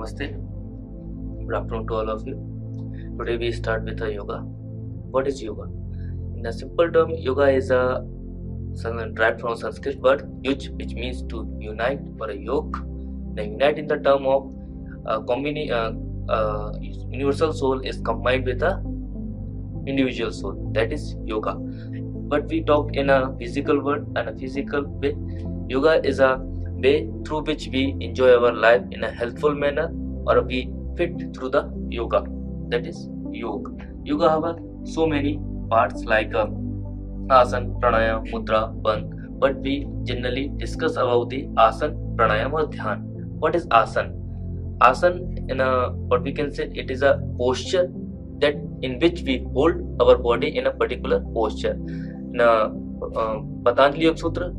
Namaste. Good afternoon to all of you. Today we start with a yoga. What is yoga? In a simple term, yoga is a derived from Sanskrit word yuj, which means to unite or a yoke. The unite in the term of universal soul is combined with a individual soul. That is yoga. But we talk in a physical word and a physical way. Yoga is a way through which we enjoy our life in a healthful manner, or we fit through the yoga. That is yoga. Yoga have so many parts like asana, pranayama, mudra, bandh, but we generally discuss about the asana, pranayama or dhyan. What is asana? Asana, in a what we can say, it is a posture that in which we hold our body in a particular posture. In Patanjali Yoga Sutra,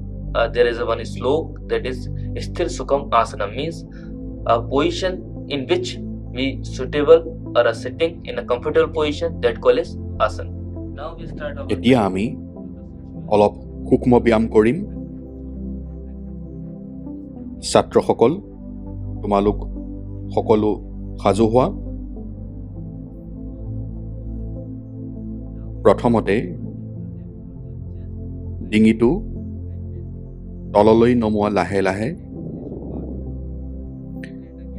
there is one slok that is Sthir Sukham Asana, means a position in which we suitable or are sitting in a comfortable position, that called as asana. Now we start our এতিয়া আমি অলপ সূক্ষ্ম ব্যায়াম কৰিম। ছাত্ৰসকল, তোমালোক সকলো সাজু হোৱা। প্ৰথমতে ডিঙিটো তললৈ নমোৱা লাহে লাহে।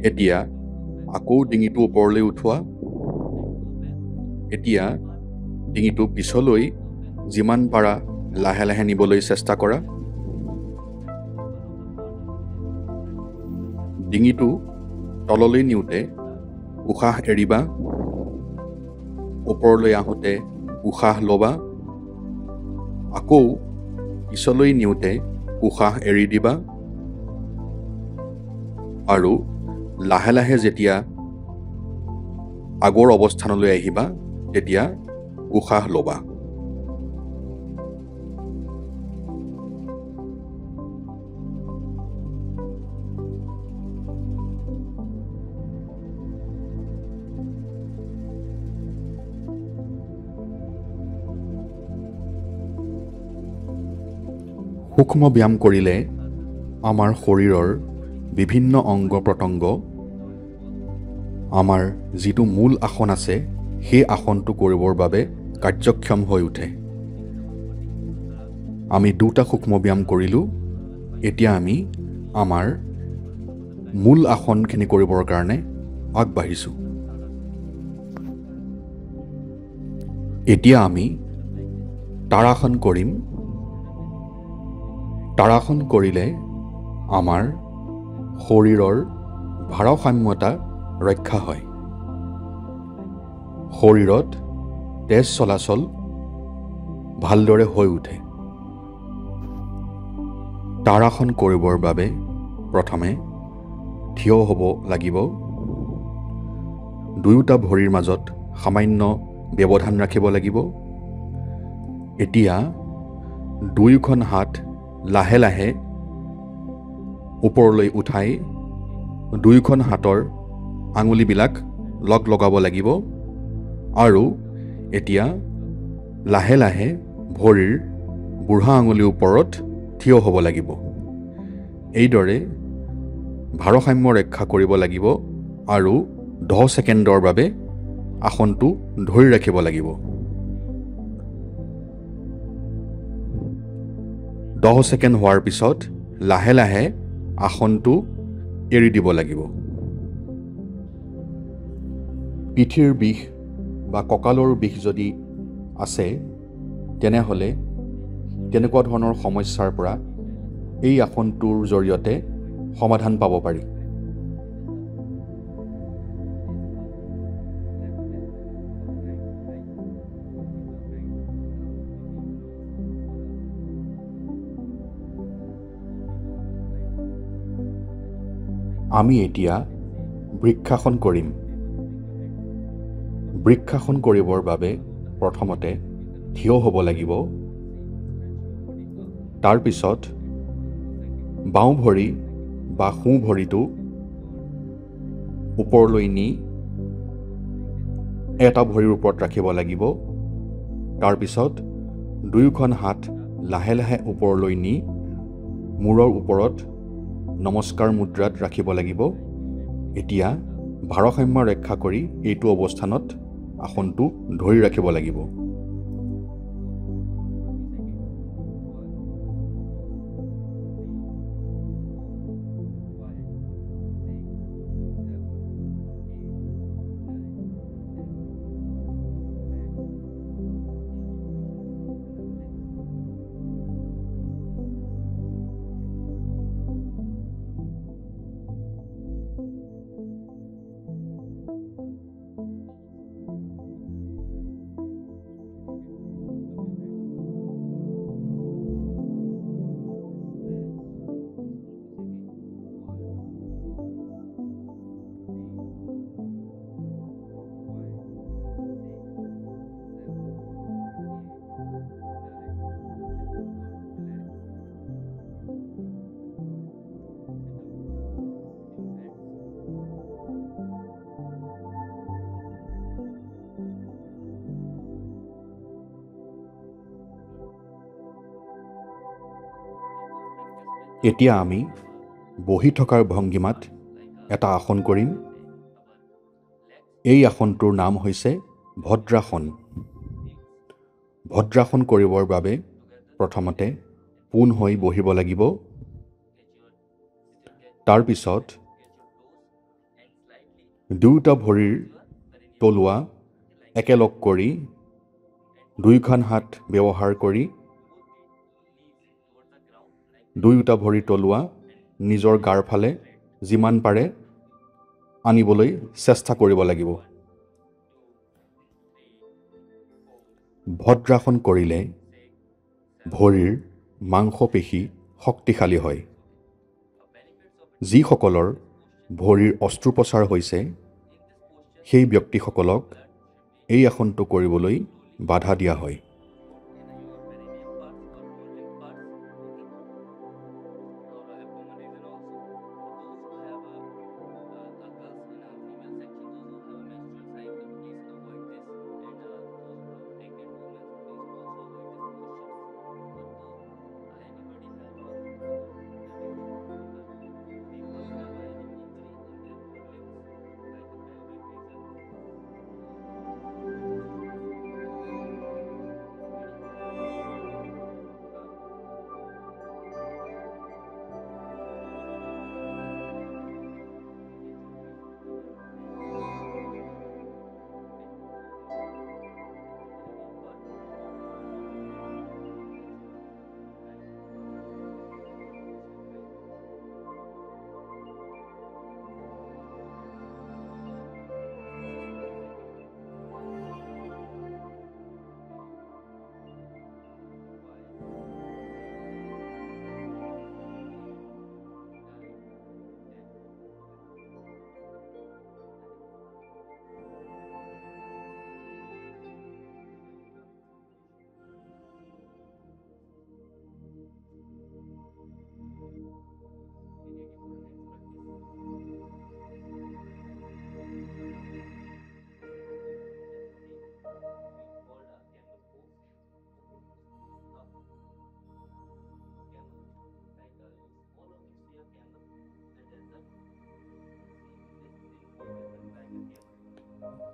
এতিয়া আকৌ ডিঙিটো ওপৰলৈ উঠোৱা। এতিয়া ডিঙিটো পিছলৈ যিমান পাৰা লাহে লাহে নিবলৈ চেষ্টা কৰা। ডিঙিটো তললৈ নিওঁতে উশাহ এৰিবা, ওপৰলৈ আহোঁতে উশাহ ল'বা, আকৌ পিছলৈ নিওঁতে উশাহ এৰি দিবা, আৰু লাহে লাহে যেতিয়া আগৰ অৱস্থানলৈ আহিবা তেতিয়া উশাহ ল'বা। সূক্ষ্ম ব্যায়াম কৰিলে আমাৰ শৰীৰৰ বিভিন্ন অংগ প্ৰত্যংগ আমাৰ যিটো মূল আসন আছে সেই আসনটো কৰিবৰ বাবে কাৰ্যক্ষম হৈ উঠে। আমি দুটা সূক্ষ্ম ব্যায়াম কৰিলোঁ। এতিয়া আমি আমাৰ মূল আসনখিনি কৰিবৰ কাৰণে আগবাঢ়িছোঁ। এতিয়া আমি তাৰাসন কৰিম। তাৰাসন কৰিলে আমাৰ শৰীৰৰ ভাৰসাম্যতা ৰক্ষা হয়। শৰীৰত তেজ চলাচল ভালদৰে হৈ উঠে। তাৰাসন কৰিবৰ বাবে প্ৰথমে থিয় হ'ব লাগিব। দুয়োটা ভৰিৰ মাজত সামান্য ব্যৱধান ৰাখিব লাগিব। এতিয়া দুয়োখন হাত লাহে লাহে ওপৰলৈ উঠাই দুয়োখন হাতৰ আঙুলিবিলাক লগ লগাব লাগিব, আৰু এতিয়া লাহে লাহে ভৰিৰ বুঢ়া আঙুলিৰ ওপৰত থিয় হ'ব লাগিব। এইদৰে ভাৰসাম্য ৰক্ষা কৰিব লাগিব আৰু 10 ছেকেণ্ডৰ বাবে আসনটো ধৰি ৰাখিব লাগিব। 10 ছেকেণ্ড হোৱাৰ পিছত লাহে লাহে আসনটো এৰি দিব লাগিব। পিঠিৰ বিষ বা কঁকালৰ বিষ যদি আছে তেনেহ'লে তেনেকুৱা ধৰণৰ সমস্যাৰ পৰা এই আসনটোৰ জৰিয়তে সমাধান পাব পাৰি। আমি এতিয়া বৃক্ষাসন কৰিম। বৃক্ষাসন কৰিবৰ বাবে প্ৰথমতে থিয় হ'ব লাগিব। তাৰপিছত বাওঁ ভৰি বা সোঁ ভৰিটো ওপৰলৈ নি এটা ভৰিৰ ওপৰত ৰাখিব লাগিব। তাৰপিছত দুয়োখন হাত লাহে লাহে ওপৰলৈ নি মূৰৰ ওপৰত নমস্কাৰ মুদ্ৰাত ৰাখিব লাগিব। এতিয়া ভাৰসাম্য ৰক্ষা কৰি এইটো অৱস্থানত আসনটো ধৰি ৰাখিব লাগিব। এতিয়া আমি বহি থকাৰ ভংগীমাত এটা আসন কৰিম। এই আসনটোৰ নাম হৈছে ভদ্ৰাসন। ভদ্ৰাসন কৰিবৰ বাবে প্ৰথমতে পোন হৈ বহিব লাগিব। তাৰপিছত দুয়োটা ভৰিৰ তলুৱা একেলগ কৰি দুয়োখন হাত ব্যৱহাৰ কৰি দুয়োটা ভৰিৰ তলুৱা নিজৰ গাৰ ফালে যিমান পাৰে আনিবলৈ চেষ্টা কৰিব লাগিব। ভদ্ৰাসন কৰিলে ভৰিৰ মাংসপেশী শক্তিশালী হয়। যিসকলৰ ভৰিৰ অস্ত্ৰোপচাৰ হৈছে সেই ব্যক্তিসকলক এই আসনটো কৰিবলৈ বাধা দিয়া হয়।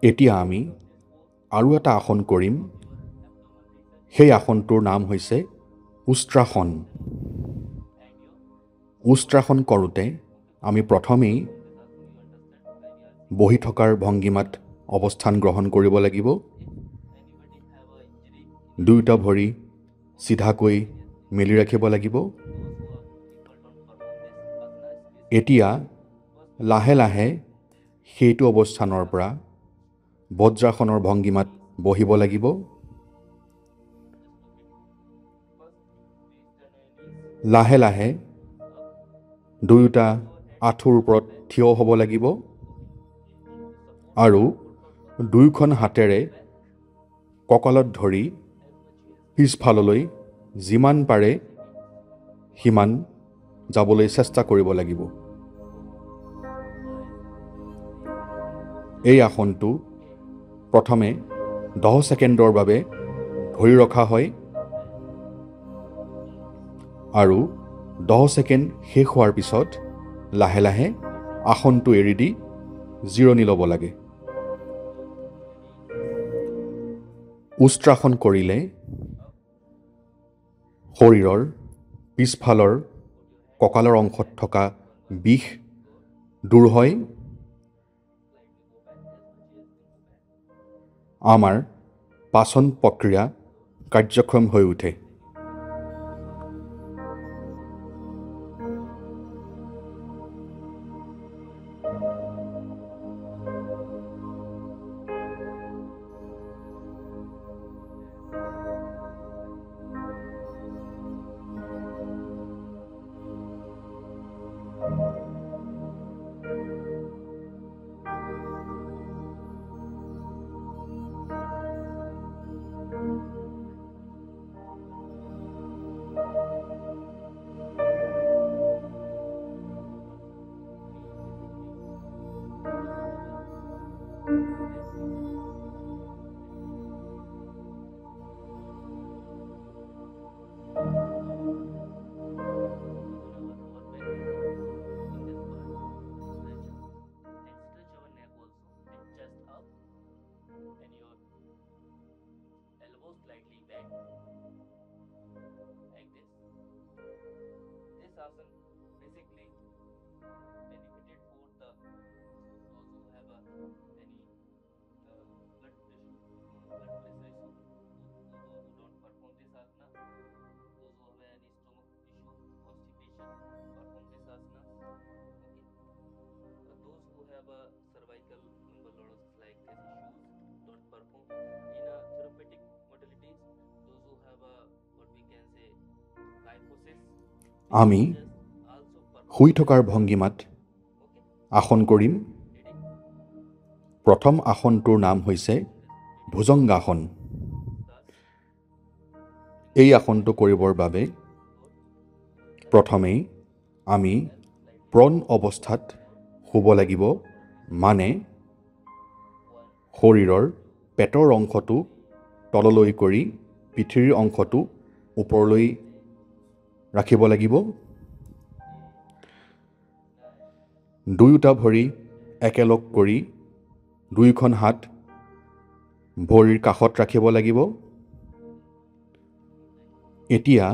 এতিয়া আমি আৰু এটা আসন কৰিম। সেই আসনটোৰ নাম হৈছে উষ্ট্ৰাসন। উষ্ট্ৰাসন কৰোঁতে আমি প্ৰথমেই বহি থকাৰ ভংগীমাত অৱস্থান গ্ৰহণ কৰিব লাগিব। দুয়োটা ভৰি চিধাকৈ মেলি ৰাখিব লাগিব। এতিয়া লাহে লাহে সেইটো অৱস্থানৰ পৰা বজ্ৰাসনৰ ভংগীমাত বহিব লাগিব। লাহে লাহে দুয়োটা আঁঠুৰ ওপৰত থিয় হ'ব লাগিব আৰু দুয়োখন হাতেৰে কঁকালত ধৰি পিছফাললৈ যিমান পাৰে সিমান যাবলৈ চেষ্টা কৰিব লাগিব। এই আসনটো প্ৰথমে 10 ছেকেণ্ডৰ বাবে ধৰি ৰখা হয় আৰু 10 ছেকেণ্ড শেষ হোৱাৰ পিছত লাহে লাহে আসনটো এৰি দি জিৰণি ল'ব লাগে। উষ্ট্ৰাসন কৰিলে শৰীৰৰ পিছফালৰ কঁকালৰ অংশত থকা বিষ দূৰ হয়। আমাৰ পাচন প্ৰক্ৰিয়া কাৰ্যক্ষম হৈ উঠে। আমি শুই থকাৰ ভংগীমাত আসন কৰিম। প্ৰথম আসনটোৰ নাম হৈছে ভুজংগাসন। এই আসনটো কৰিবৰ বাবে প্ৰথমেই আমি প্ৰণ অৱস্থাত শুব লাগিব, মানে শৰীৰৰ পেটৰ অংশটো তললৈ কৰি পিঠিৰ অংশটো ওপৰলৈ ৰাখিব লাগিব। দুয়োটা ভৰি একেলগ কৰি দুয়োখন হাত ভৰিৰ কাষত ৰাখিব লাগিব। এতিয়া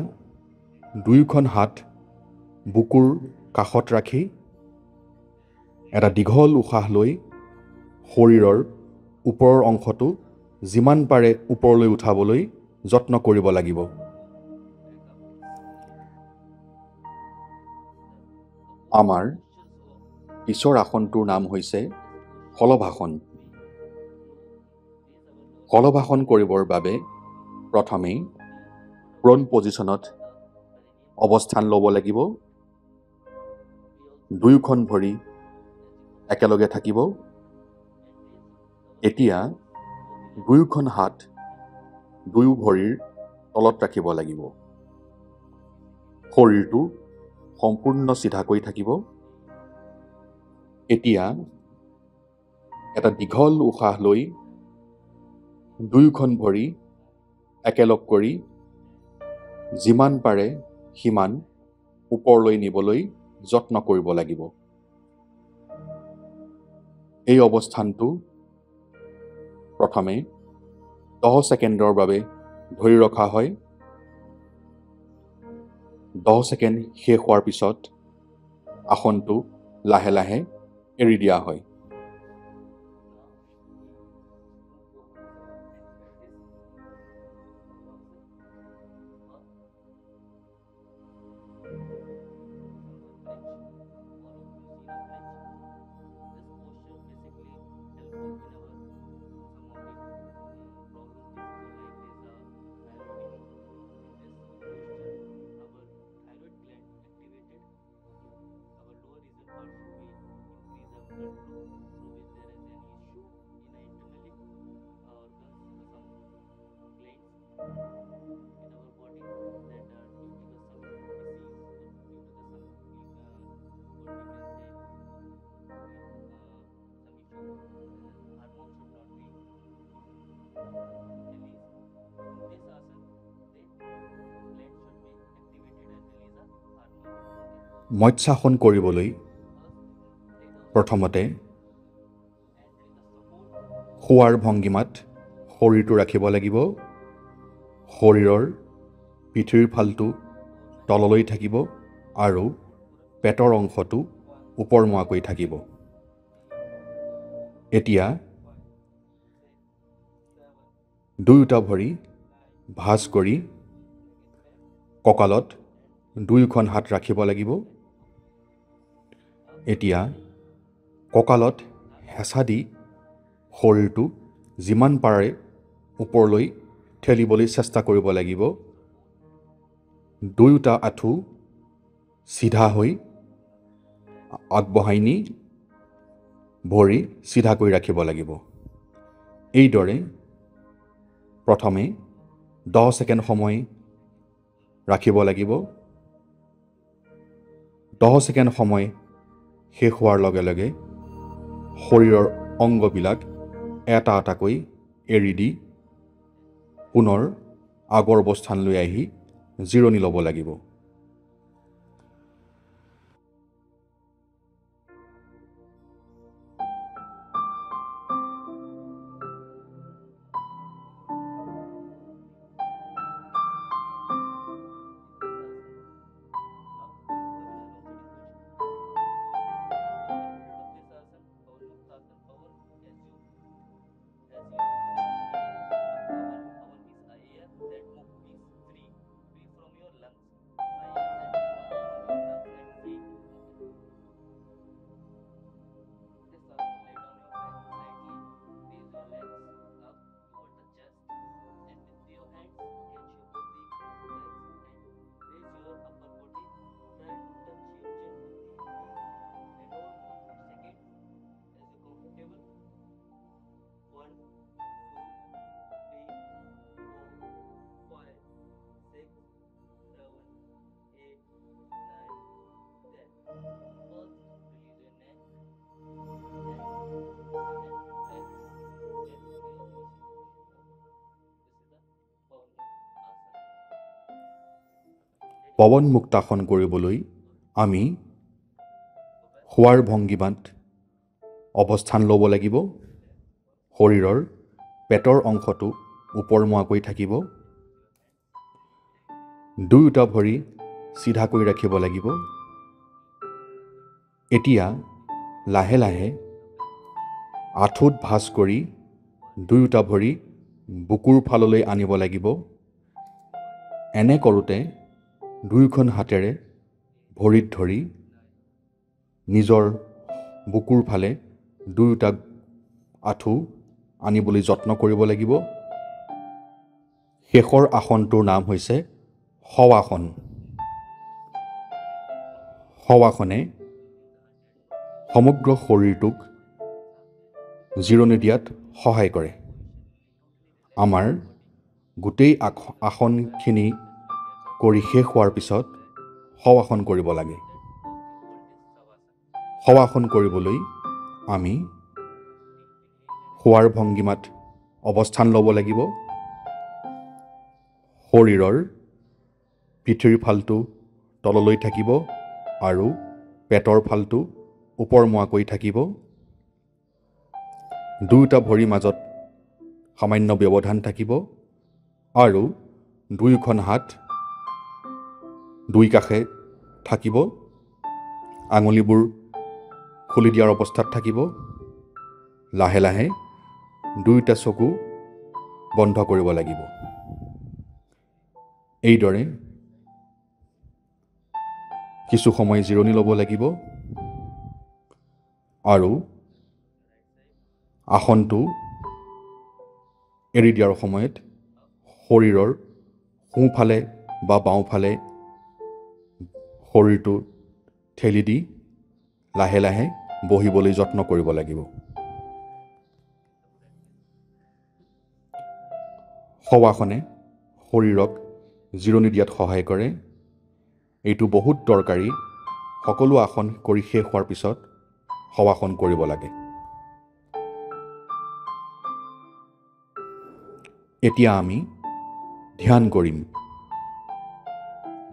দুয়োখন হাত বুকুৰ কাষত ৰাখি এটা দীঘল উশাহ লৈ শৰীৰৰ ওপৰৰ অংশটো যিমান পাৰে ওপৰলৈ উঠাবলৈ যত্ন কৰিব লাগিব। আমাৰ পিছৰ আসনটোৰ নাম হৈছে শলভাসন। শলভাসন কৰিবৰ বাবে প্ৰথমেই প্ৰণ পজিশ্যনত অৱস্থান ল'ব লাগিব। দুয়োখন ভৰি একেলগে থাকিব। এতিয়া দুয়োখন হাত দুয়ো ভৰিৰ তলত ৰাখিব লাগিব। শৰীৰটো সম্পূৰ্ণ চিধাকৈ থাকিব। এতিয়া এটা দীঘল উশাহ লৈ দুয়োখন ভৰি একেলগ কৰি যিমান পাৰে সিমান ওপৰলৈ নিবলৈ যত্ন কৰিব লাগিব। এই অৱস্থানটো প্ৰথমে 10 ছেকেণ্ডৰ বাবে ধৰি ৰখা হয়। 10 ছেকেণ্ড শেষ হোৱাৰ পিছত আসনটো লাহে লাহে এৰি দিয়া হয়। মৎস্যাসন কৰিবলৈ প্ৰথমতে শোৱাৰ ভংগীমাত শৰীৰটো ৰাখিব লাগিব। শৰীৰৰ পিঠিৰ ফালটো তললৈ থাকিব আৰু পেটৰ অংশটো ওপৰমুৱাকৈ থাকিব। এতিয়া দুয়োটা ভৰি ভাঁজ কৰি কঁকালত দুয়োখন হাত ৰাখিব লাগিব। এতিয়া কঁকালত হেঁচা দি শৰীৰটো যিমান পাৰে ওপৰলৈ ঠেলিবলৈ চেষ্টা কৰিব লাগিব। দুয়োটা আঁঠু চিধা হৈ আগবঢ়াই নি ভৰি চিধাকৈ ৰাখিব লাগিব। এইদৰে প্ৰথমে 10 ছেকেণ্ড সময় ৰাখিব লাগিব। 10 ছেকেণ্ড সময় শেষ হোৱাৰ লগে লগে শৰীৰৰ অংগবিলাক এটা এটাকৈ এৰি দি পুনৰ আগৰ অৱস্থানলৈ আহি জিৰণি ল'ব লাগিব। পৱন মুক্তাসন কৰিবলৈ আমি শোৱাৰ ভংগীমাত অৱস্থান ল'ব লাগিব। শৰীৰৰ পেটৰ অংশটো ওপৰমুৱাকৈ থাকিব। দুয়োটা ভৰি চিধাকৈ ৰাখিব লাগিব। এতিয়া লাহে লাহে আঁঠুত ভাঁজ কৰি দুয়োটা ভৰি বুকুৰ ফাললৈ আনিব লাগিব। এনে কৰোঁতে দুয়োখন হাতেৰে ভৰিত ধৰি নিজৰ বুকুৰ ফালে দুয়োটা আঁঠু আনিবলৈ যত্ন কৰিব লাগিব। শেষৰ আসনটোৰ নাম হৈছে শৱাসন। শৱাসনে সমগ্ৰ শৰীৰটোক জিৰণি দিয়াত সহায় কৰে। আমাৰ গোটেই আসনখিনি কৰি শেষ হোৱাৰ পিছত শৱাসন কৰিব লাগে। শৱাসন কৰিবলৈ আমি শোৱাৰ ভংগীমাত অৱস্থান ল'ব লাগিব। শৰীৰৰ পিঠিৰ ফালটো তললৈ থাকিব আৰু পেটৰ ফালটো ওপৰমুৱাকৈ থাকিব। দুয়োটা ভৰিৰ মাজত সামান্য ব্যৱধান থাকিব আৰু দুয়োখন হাত দুই কাষে থাকিব। আঙুলিবোৰ খুলি দিয়াৰ অৱস্থাত থাকিব। লাহে লাহে দুয়োটা চকু বন্ধ কৰিব লাগিব। এইদৰে কিছু সময় জিৰণি ল'ব লাগিব আৰু আসনটো এৰি দিয়াৰ সময়ত শৰীৰৰ সোঁফালে বা বাওঁফালে শৰীৰটো ঠেলি দি লাহে লাহে বহিবলৈ যত্ন কৰিব লাগিব। শৱাসনে শৰীৰক জিৰণি দিয়াত সহায় কৰে। এইটো বহুত দৰকাৰী। সকলো আসন কৰি শেষ হোৱাৰ পিছত শৱাসন কৰিব লাগে। এতিয়া আমি ধ্যান কৰিম।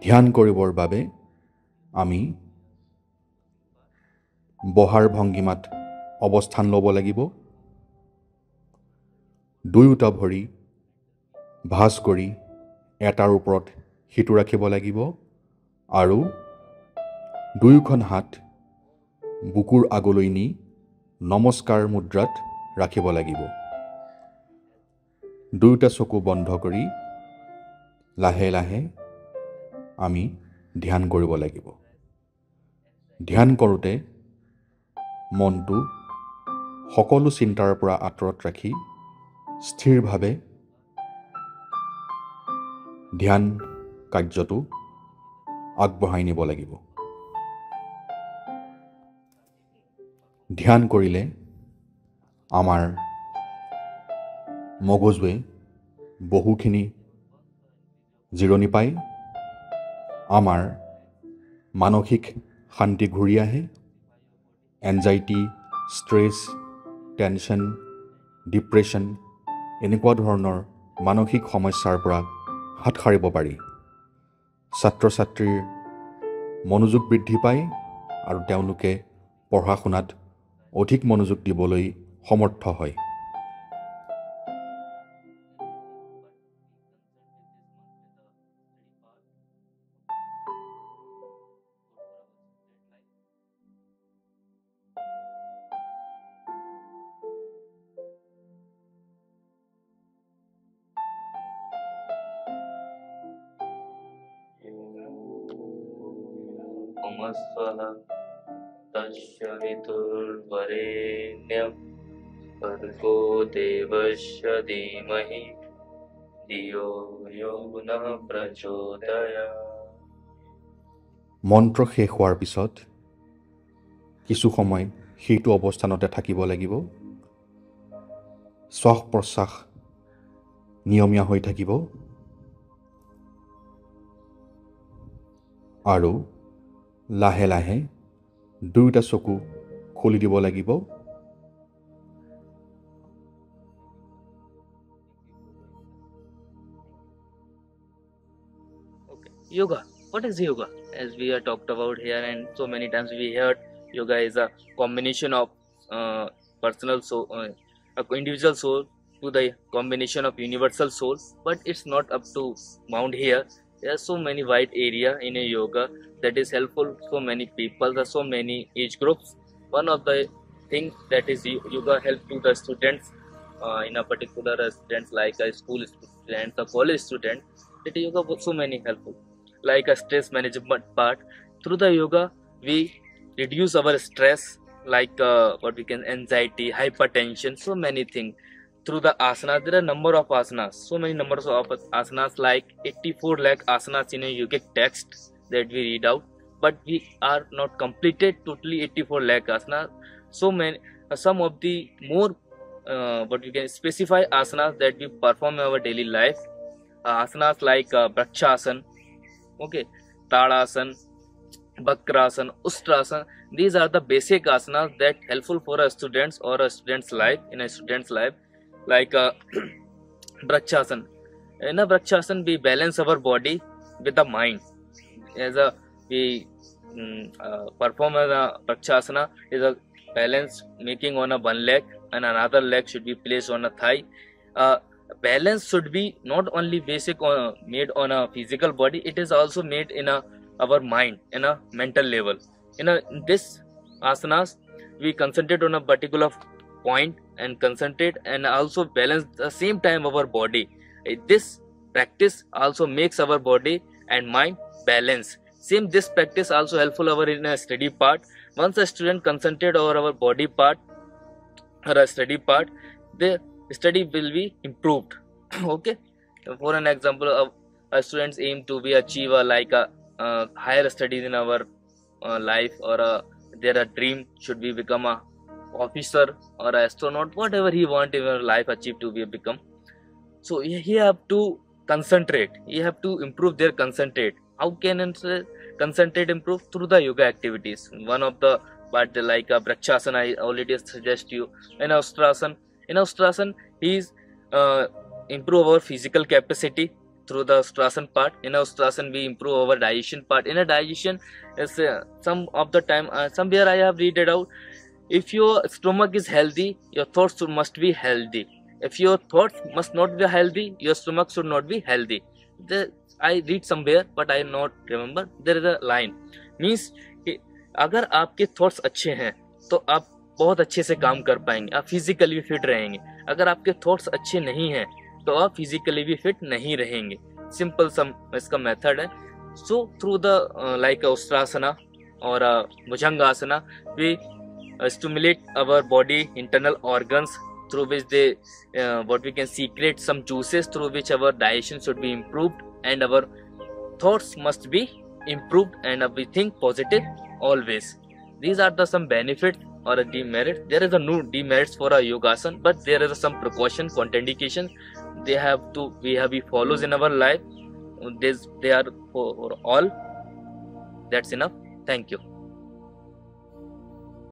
ধ্যান কৰিবৰ বাবে আমি বহাৰ ভংগীমাত অৱস্থান ল'ব লাগিব। দুয়োটা ভৰি ভাঁজ কৰি এটাৰ ওপৰত সিটো ৰাখিব লাগিব আৰু দুয়োখন হাত বুকুৰ আগলৈ নি নমস্কাৰ মুদ্ৰাত ৰাখিব লাগিব। দুয়োটা চকু বন্ধ কৰি লাহে লাহে আমি ধ্যান কৰিব লাগিব। ধ্যান কৰোঁতে মনটো সকলো চিন্তাৰ পৰা আঁতৰত ৰাখি স্থিৰভাৱে ধ্যান কাৰ্যটো আগবঢ়াই নিব লাগিব। ধ্যান কৰিলে আমাৰ মগজুৱে বহুখিনি জিৰণি পায়, আমাৰ মানসিক শান্তি ঘূৰি আহে, এনজাইটি, ষ্ট্ৰেছ, টেনশ্যন, ডিপ্ৰেশ্যন এনেকুৱা ধৰণৰ মানসিক সমস্যাৰ পৰা হাত সাৰিব পাৰি। ছাত্ৰ ছাত্ৰীৰ মনোযোগ বৃদ্ধি পায় আৰু তেওঁলোকে পঢ়া শুনাত অধিক মনোযোগ দিবলৈ সমৰ্থ হয়। तस्य वितुर्वरेण्यं भर्गो देवस्य धीमहि धियो यो नः प्रचोदयात्। মন্ত্ৰ শেষ হোৱাৰ পিছত কিছু সময় সেইটো অৱস্থানতে থাকিব লাগিব। শ্বাস প্ৰশ্বাস নিয়মীয়া হৈ থাকিব আৰু লাহে লাহে দুয়োটা চকু খুলি দিব লাগিব। Yoga. What is yoga? As we are talked about here, and so many times we heard yoga is a combination of personal soul, individual soul to the combination of universal soul. But it's not up to mount here. There are so many wide area in a yoga that is helpful. So many people, there are so many age groups. One of the things that is yoga help to the students in a particular students like a school students, a college student. That yoga was so many helpful. Like a stress management part, through the yoga we reduce our stress, like what we can anxiety, hypertension, so many things. Through the asana, there are number of asanas, so many numbers of asanas, like 84 lakh asanas in a yogic text that we read out, but we are not completed totally 84 lakh asanas. So many some of the more what we can specify asanas that we perform in our daily life, asanas like Vrikshasana, okay, Tadasan, Bakrasan, Ustrasan. These are the basic asanas that helpful for a students or a student's life, in a student's life. Like Vrikshasana. In a Vrikshasana we balance our body with the mind. As a we perform as a Vrikshasana is a balance making on a one leg, and another leg should be placed on a thigh. Balance should be not only basic made on a physical body, it is also made in our mind, in a mental level. In this asanas we concentrate on a particular point and concentrate and also balance the same time our body. This practice also makes our body and mind balance. Same this practice also helpful our in a study part. Once a student concentrate over our body part or a study part, the study will be improved. Okay, for an example, a students aim to be achieve like a higher studies in our life, or their dream should be become a officer or a astronaut, whatever he want in our life achieve to be become. So he have to concentrate, he have to improve their concentrate. How can concentrate improve? Through the yoga activities. One of the but like a Vrikshasana I already suggest you. In Ustrasana is improve our physical capacity through the Ustrasana part. In Ustrasana we improve our digestion part. In a digestion is some of the time somewhere I have read it out, if your stomach is healthy, your thoughts must be healthy. If your thoughts must not be healthy, your stomach should not be healthy. I read somewhere, but I not remember. There is a line, means कि अगर आपके thoughts अच्छे हैं तो आप बहुत अच्छे से काम कर पाएंगे, आप फिजिकली भी फिट रहेंगे. अगर आपके थॉट्स अच्छे नहीं हैं तो आप फिजिकली भी फिट नहीं रहेंगे. सिंपल सम इसका मेथड है. सो थ्रू द लाइक उस्त्रासना और Bhujangasana we stimulate our body internal organs, through which they what we can secrete some juices through which our digestion should be improved and our thoughts must be improved and we think positive always. These are the some benefits or a demerit. There is a no demerits for a yogasan, but there is some precaution, contraindication. We have follows in our life. They are for all. That's enough. Thank you.